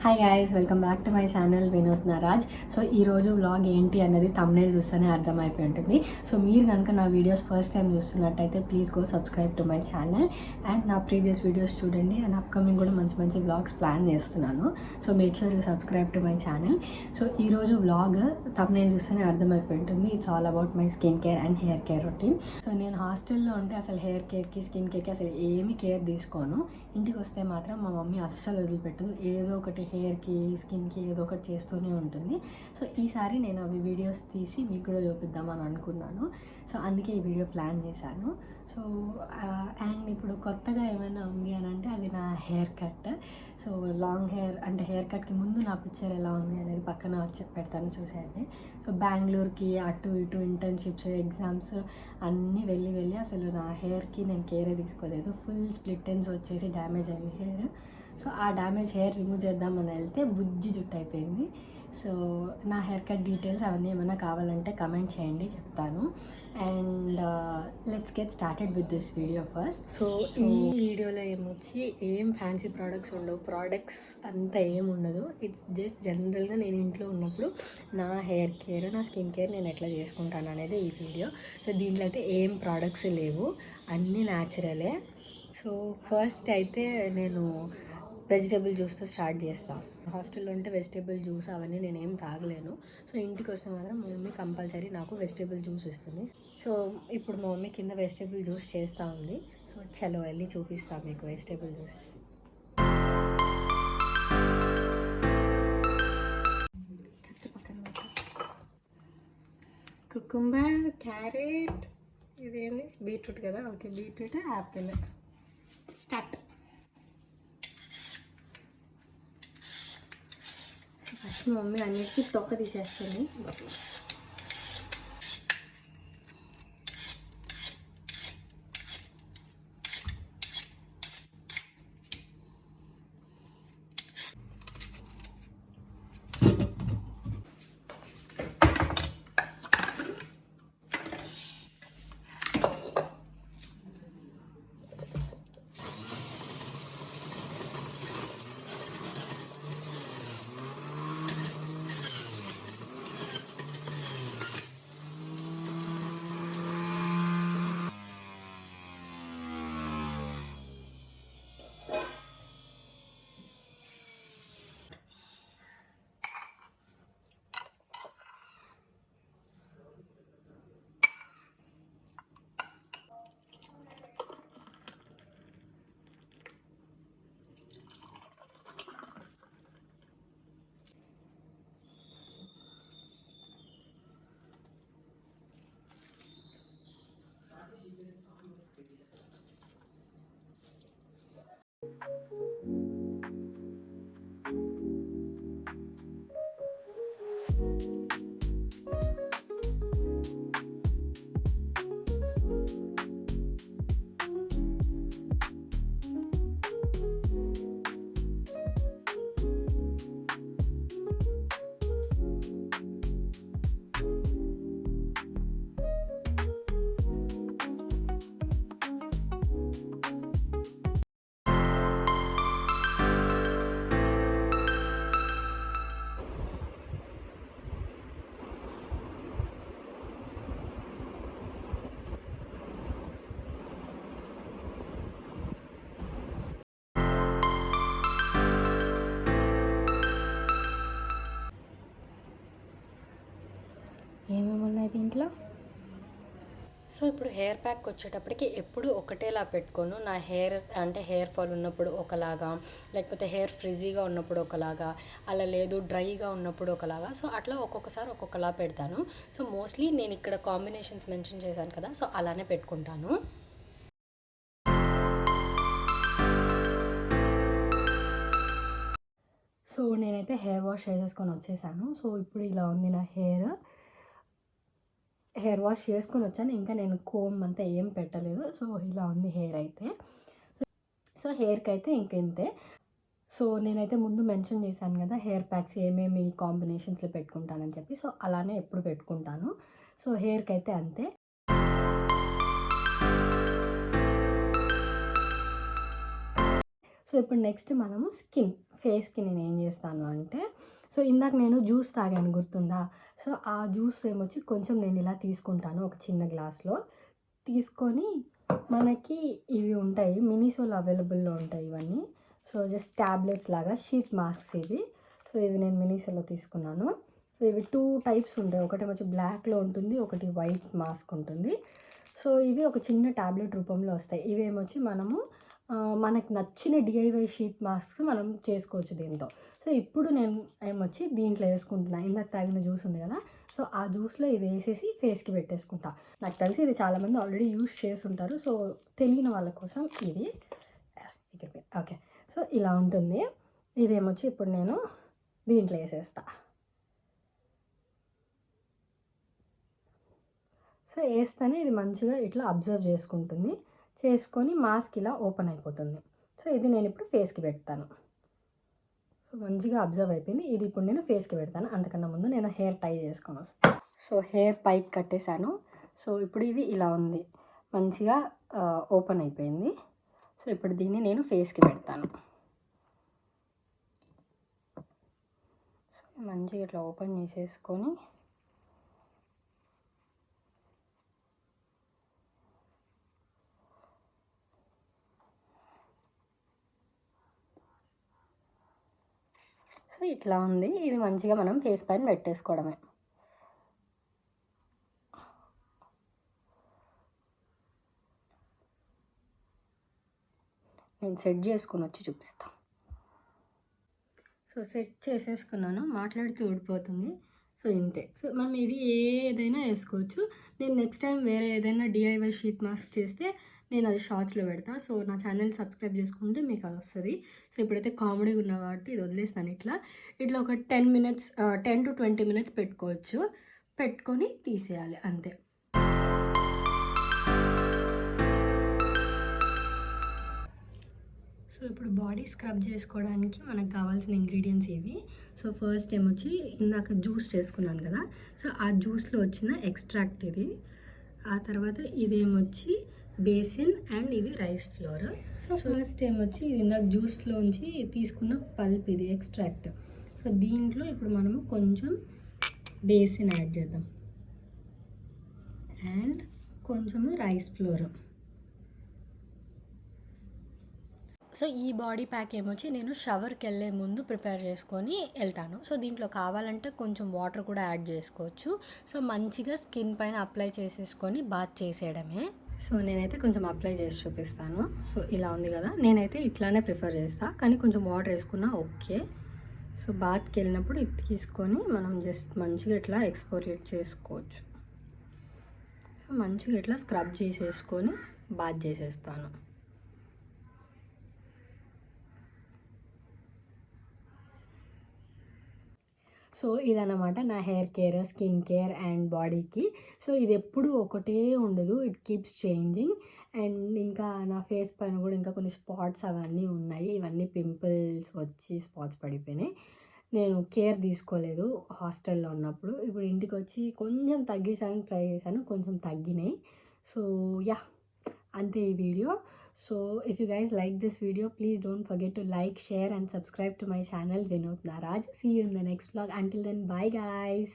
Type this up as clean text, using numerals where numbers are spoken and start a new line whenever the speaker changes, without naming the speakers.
Hi guys, welcome back to my channel Vinod Naraj. So ఈరోజు vlog ఏంటి అన్నది థంబ్నెయిల్ చూస్తేనే అర్థమైపోయి ఉంటుంది. సో మీరు కనుక నా వీడియోస్ ఫస్ట్ టైం చూస్తున్నట్టయితే please go subscribe to my channel and నా ప్రీవియస్ వీడియోస్ చూడండి. అండ్ అప్కమింగ్ కూడా మంచి మంచి వ్లాగ్స్ ప్లాన్ చేస్తున్నాను. So make sure you subscribe to my channel. So ఈరోజు వ్లాగ్ థంబ్నెయిల్ చూస్తేనే అర్థమైపోయి ఉంటుంది. It's all about my skin care and hair care routine. So నేను హాస్టల్లో ఉంటే అసలు హెయిర్ కేర్కి స్కిన్ కేర్కి అసలు ఏమీ కేర్ తీసుకోను. ఇంటికి వస్తే మాత్రం మా మమ్మీ అస్సలు వదిలిపెట్టదు. ఏదో ఒకటి హెయిర్కి స్కిన్కి ఏదో ఒకటి చేస్తూనే ఉంటుంది. సో ఈసారి నేను అవి వీడియోస్ తీసి మీకు కూడా చూపిద్దామని అనుకున్నాను. సో అందుకే ఈ వీడియో ప్లాన్ చేశాను. సో అండ్ ఇప్పుడు కొత్తగా ఏమైనా ఉంది అని అంటే అది నా hair cut. So long hair అంటే హెయిర్ కట్కి ముందు నా పిక్చర్ ఎలా ఉంది అనేది పక్కన వచ్చి పెడతాను చూసేయండి. సో బెంగళూరుకి అటు ఇటు ఇంటర్న్షిప్స్ ఎగ్జామ్స్ అన్నీ వెళ్ళి అసలు నా హెయిర్కి నేను కేరే తీసుకోలేదు. ఫుల్ స్ప్లిట్ ఎండ్స్ వచ్చేసి డ్యామేజ్ అయింది హెయిర్. సో ఆ డ్యామేజ్ హెయిర్ రిమూవ్ చేద్దామని వెళ్తే బుజ్జి జుట్టు అయిపోయింది. సో నా హెయిర్ కట్ డీటెయిల్స్ అవన్నీ ఏమైనా కావాలంటే కమెంట్ చేయండి, చెప్తాను. And let's get started with this video first. So ఈ వీడియోలో ఏమొచ్చి ఏం ఫ్యాన్సీ ప్రోడక్ట్స్ ఉండవు, ప్రోడక్ట్స్ అంతా ఏం ఉండదు. ఇట్స్ జస్ట్ జనరల్గా నేను ఇంట్లో ఉన్నప్పుడు నా హెయిర్ కేర్ నా స్కిన్ కేర్ నేను ఎట్లా చేసుకుంటాను అనేది ఈ వీడియో. సో దీంట్లో అయితే ఏం ప్రోడక్ట్స్ లేవు, అన్నీ న్యాచురలే. సో ఫస్ట్ అయితే నేను వెజిటేబుల్ జ్యూస్తో స్టార్ట్ చేస్తాను. హాస్టల్లో ఉంటే వెజిటేబుల్ జ్యూస్ అవన్నీ నేనేం తాగలేను. సో ఇంటికి వస్తే మాత్రం మా మమ్మీ కంపల్సరీ నాకు వెజిటేబుల్ జ్యూస్ ఇస్తుంది. సో ఇప్పుడు మా మమ్మీ కింద వెజిటేబుల్ జ్యూస్ చేస్తూ ఉంది. సో చలో వెళ్ళి చూపిస్తాను మీకు వెజిటేబుల్ జ్యూస్. కుకుంబర్, క్యారెట్, ఇదేంటి బీట్రూట్ కదా, okay beetroot, Apple. Start. First మా మమ్మీ అన్నిటికీ తొక్క తీసేస్తుంది. ఏమేమి ఉన్నాయి దీంట్లో? సో ఇప్పుడు హెయిర్ ప్యాక్ వచ్చేటప్పటికి ఎప్పుడు ఒకటేలా పెట్టుకోను. నా హెయిర్ అంటే హెయిర్ ఫాల్ ఉన్నప్పుడు ఒకలాగా, లేకపోతే హెయిర్ ఫ్రిజీగా ఉన్నప్పుడు ఒకలాగా, అలా లేదు డ్రైగా ఉన్నప్పుడు ఒకలాగా. సో అట్లా ఒక్కొక్కసారి ఒక్కొక్కలా పెడతాను. సో మోస్ట్లీ నేను ఇక్కడ కాంబినేషన్స్ మెన్షన్ చేశాను కదా, సో అలానే పెట్టుకుంటాను. సో నేనైతే హెయిర్ వాష్ చేసేసుకొని వచ్చేసాను. సో ఇప్పుడు ఇలా ఉంది నా హెయిర్ వాష్ చేసుకొని వచ్చాను. ఇంకా నేను కోమ్ అంతా ఏం పెట్టలేదు. సో ఇలా ఉంది హెయిర్ అయితే. సో హెయిర్కి అయితే ఇంతే. సో నేనైతే ముందు మెన్షన్ చేశాను కదా హెయిర్ ప్యాక్స్ ఏమేమి కాంబినేషన్స్లో పెట్టుకుంటానని చెప్పి. సో అలానే ఎప్పుడు పెట్టుకుంటాను. సో హెయిర్కి అయితే అంతే. సో ఇప్పుడు నెక్స్ట్ మనము స్కిన్ ఫేస్కి నేను ఏం చేస్తాను అంటే, సో ఇందాక నేను జ్యూస్ తాగాను గుర్తుందా? సో ఆ జ్యూస్ ఏమొచ్చి కొంచెం నేను ఇలా తీసుకుంటాను ఒక చిన్న గ్లాస్లో తీసుకొని, మనకి ఇవి ఉంటాయి మినీసోలో అవైలబుల్లో ఉంటాయి ఇవన్నీ. సో జస్ట్ ట్యాబ్లెట్స్ లాగా షీట్ మాస్క్స్ ఇవి. సో ఇవి నేను మినీసోలో తీసుకున్నాను. సో ఇవి 2 టైప్స్ ఉంటాయి, ఒకటేమొచ్చి బ్లాక్లో ఉంటుంది, ఒకటి వైట్ మాస్క్ ఉంటుంది. సో ఇవి ఒక చిన్న ట్యాబ్లెట్ రూపంలో వస్తాయి. ఇవేమొచ్చి మనము మనకు నచ్చిన డిఐవై షీట్ మాస్క్స్ మనం చేసుకోవచ్చు దీంతో. సో ఇప్పుడు నేను ఏమొచ్చి దీంట్లో వేసుకుంటున్నాను, ఇందాక తాగిన జ్యూస్ ఉంది కదా, సో ఆ జ్యూస్లో ఇది వేసేసి ఫేస్కి పెట్టేసుకుంటా. నాకు తెలిసి ఇది చాలామంది ఆల్రెడీ యూస్ చేస్తుంటారు, సో తెలియని వాళ్ళ కోసం ఇది ఓకే. సో ఇలా ఉంటుంది. ఇదేమొచ్చి ఇప్పుడు నేను దీంట్లో వేసేస్తా. సో వేస్తేనే ఇది మంచిగా ఇట్లా అబ్జర్వ్ చేసుకొని మాస్క్ ఇలా ఓపెన్ అయిపోతుంది. సో ఇది నేను ఇప్పుడు ఫేస్కి పెడతాను. సో మంచిగా అబ్జర్వ్ అయిపోయింది. ఇది ఇప్పుడు నేను ఫేస్కి పెడతాను. అంతకన్నా ముందు నేను హెయిర్ టై చేసుకొని వస్తాను. సో హెయిర్ పైకి కట్టేశాను. సో ఇప్పుడు ఇది ఇలా ఉంది, మంచిగా ఓపెన్ అయిపోయింది. సో ఇప్పుడు దీన్ని నేను ఫేస్కి పెడతాను. సో మంచిగా ఇట్లా ఓపెన్ చేసేసుకొని సో ఇట్లా ఉంది. ఇది మంచిగా మనం ఫేస్ పైన పెట్టేసుకోవడమే. నేను సెట్ చేసుకొని వచ్చి చూపిస్తాను. సో సెట్ చేసేసుకున్నాను, మాట్లాడితే ఊడిపోతుంది. సో ఇంతే. సో మనం ఇది ఏదైనా వేసుకోవచ్చు. నేను నెక్స్ట్ టైం వేరే ఏదైనా డిఐవై షీట్ మాస్క్ చేస్తే నేను అది షార్ట్స్లో పెడతా. సో నా ఛానల్ సబ్స్క్రైబ్ చేసుకుంటే మీకు అది వస్తుంది. సో ఇప్పుడైతే కామెడీగా ఉన్నా కాబట్టి ఇది వదిలేస్తాను. ఇట్లా ఒక 10 to 20 minutes పెట్టుకోవచ్చు. పెట్టుకొని తీసేయాలి అంతే. సో ఇప్పుడు బాడీ స్క్రబ్ చేసుకోవడానికి మనకు కావాల్సిన ఇంగ్రీడియంట్స్ ఇవి. సో ఫస్ట్ ఏమొచ్చి ఇందాక జ్యూస్ చేసుకున్నాను కదా, సో ఆ జ్యూస్లో వచ్చిన ఎక్స్ట్రాక్ట్ ఇది. ఆ తర్వాత ఇదేమొచ్చి బేసిన్ అండ్ ఇది రైస్ ఫ్లోర్. సో ఫస్ట్ ఏమొచ్చి ఇది ఇందాక జ్యూస్లోంచి తీసుకున్న పల్ప్, ఇది ఎక్స్ట్రాక్ట్. సో దీంట్లో ఇప్పుడు మనము కొంచెం బేసిన్ యాడ్ చేద్దాం అండ్ కొంచెము రైస్ ఫ్లోర్. సో ఈ బాడీ ప్యాక్ ఏమొచ్చి నేను షవర్కి వెళ్ళే ముందు ప్రిపేర్ చేసుకొని వెళ్తాను. సో దీంట్లో కావాలంటే కొంచెం వాటర్ కూడా యాడ్ చేసుకోవచ్చు. సో మంచిగా స్కిన్ పైన అప్లై చేసేసుకొని బాత్ చేసేయడమే. సో నేనైతే కొంచెం అప్లై చేసి చూపిస్తాను. సో ఇలా ఉంది కదా, నేనైతే ఇట్లానే ప్రిఫర్ చేస్తాను, కానీ కొంచెం వాటర్ వేసుకున్నా ఓకే. సో బాత్కి వెళ్ళినప్పుడు ఇది తీసుకొని మనం జస్ట్ మంచిగా ఇట్లా ఎక్స్పోరియేట్ చేసుకోవచ్చు. సో మంచిగా ఇట్లా స్క్రబ్ చేసేసుకొని బాత్ చేసేస్తాను. సో ఇదన్నమాట నా hair care, skin care and బాడీకి. సో ఇది ఎప్పుడు ఒకటే ఉండదు, ఇట్ కీప్స్ చేంజింగ్. అండ్ ఇంకా నా ఫేస్ పైన కూడా ఇంకా కొన్ని స్పాట్స్ అవన్నీ ఉన్నాయి. ఇవన్నీ పింపుల్స్ వచ్చి స్పాట్స్ పడిపోయినాయి. నేను కేర్ తీసుకోలేదు హాస్టల్లో ఉన్నప్పుడు. ఇప్పుడు ఇంటికి వచ్చి కొంచెం తగ్గించడానికి ట్రై చేశాను, కొంచెం తగ్గినాయి. సో యా, అంతే ఈ video. So if you guys like this video, please don't forget to like, share and subscribe to my channel Vinod Naraj. See you in the next vlog. Until then, bye guys.